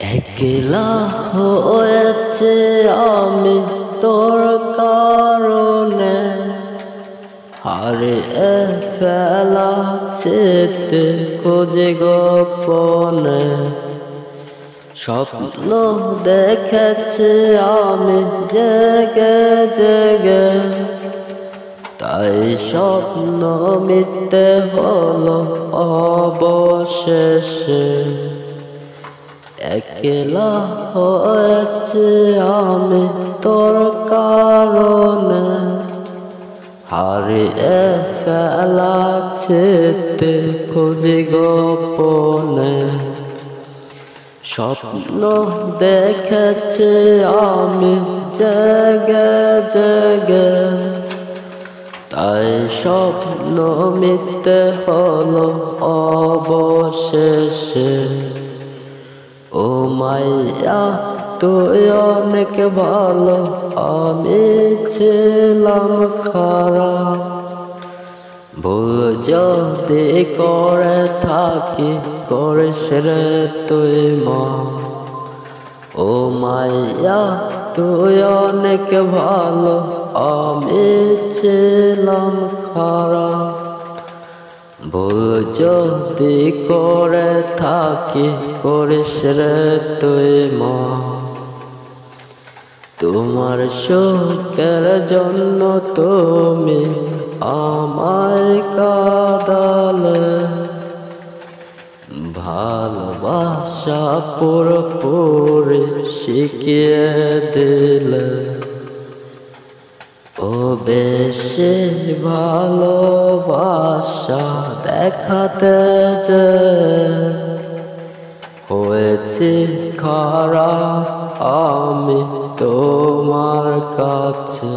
একলা হয়েছে আমি তোর কারণে, হারিয়ে ফেলাছে খোঁজে গোপনে। স্বপ্ন দেখেছি আমি জেগে জেগে, তাই স্বপ্ন মিথ্যে হলো অবশেষে। একলা হয়েছে আমি তোর কারণে, হারিয়ে ফেলাছে খোঁজে গোপনে। স্বপ্ন দেখেছি আমি জেগে জেগে, তাই স্বপ্ন মিথ্যে হলো অবশেষে। ও মাইয়া তুই অনেক ভালো, আমি ছিলাম খারাপ। ভুল যদি করে থাকি করিস রে তুই মা। ও মাইয়া তুই অনেক ভালো, আমি ছিলাম খারাপ। ভুল যদি করে থাকি করিস রে তুই মা। তোমার সুখের জন্য তুমি আমায় কাঁদালে, ভালোবাসা পুরোপুরি শিখিয়ে দিলে। ও বেশি ভালোবাসা দেখাতে যে হয়েছি খারাপ আমি তোমার কাছে।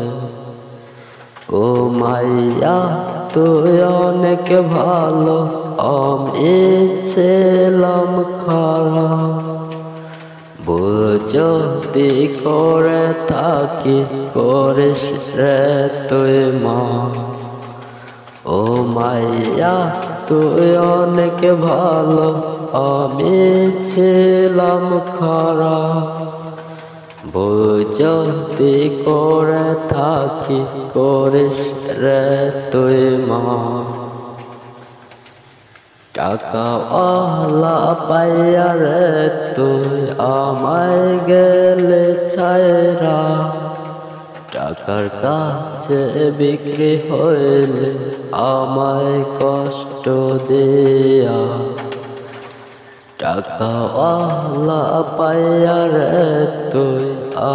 ও মাইয়া তুই অনেক ভালো, আমি ছিলাম খারাপ। ভুল যদি করে থাকি করিস রে তুই মা। ও মাইয়া তুই অনেক ভালো, আমি ছিলাম খারাপ। ভুল যদি করে থাকি করিস রে তুই মা। টাকাওয়ালা পাইয়া রে তুই আমায় গেলে ছায়রা, টাকার কাছে বিক্রি হইলে আমায় কষ্ট দিয়া। টাকাওয়ালা পাইয়া রে তুই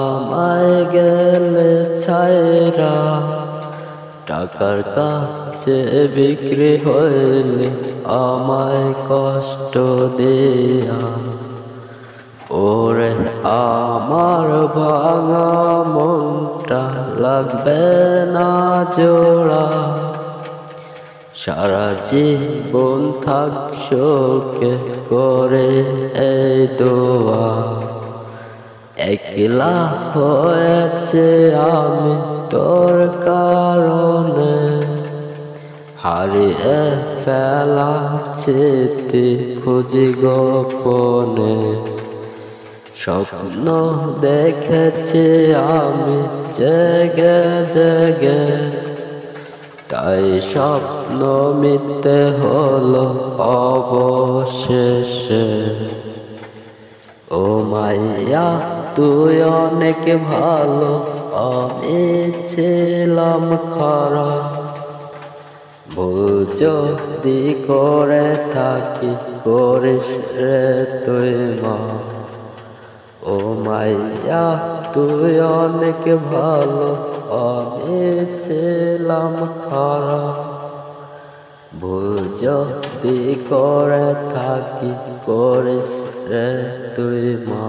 আমায় গেলে ছায়রা, টাকার কাছে বিক্রি হইলে আমায় কষ্ট দিয়া। ওরে আমার ভাঙা মনটা লাগবে না জোড়া, সারা জীবন থাক শোকে করে এই দোয়া। একলা হয়েছে আমি তোর কারণে, হারিয়ে ফেলাছে খোঁজে গোপনে। স্বপ্ন দেখেছি আমি জেগে জেগে, তাই স্বপ্ন মিথ্যে হলো অবশেষে। ও মাইয়া তুই অনেক ভালো, আমি ছিলাম খারাপ। ভুল যদি করে থাকি করিস রে তুই মা। ও মাইয়া তুই অনেক ভালো, আমি ছিলাম খারাপ। ভুল যদি করে থাকি করিস রে তুই মা।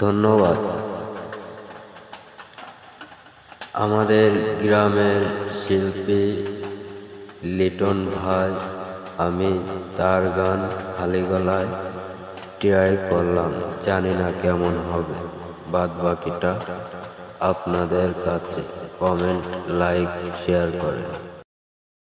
ধন্যবাদ। আমাদের গ্রামের শিল্পী লিটন ভাই, আমি তার গান খালি গলায় ট্রাই করলাম, জানি না কেমন হবে। বাদ বাকিটা আপনাদের কাছে। কমেন্ট, লাইক, শেয়ার করেন।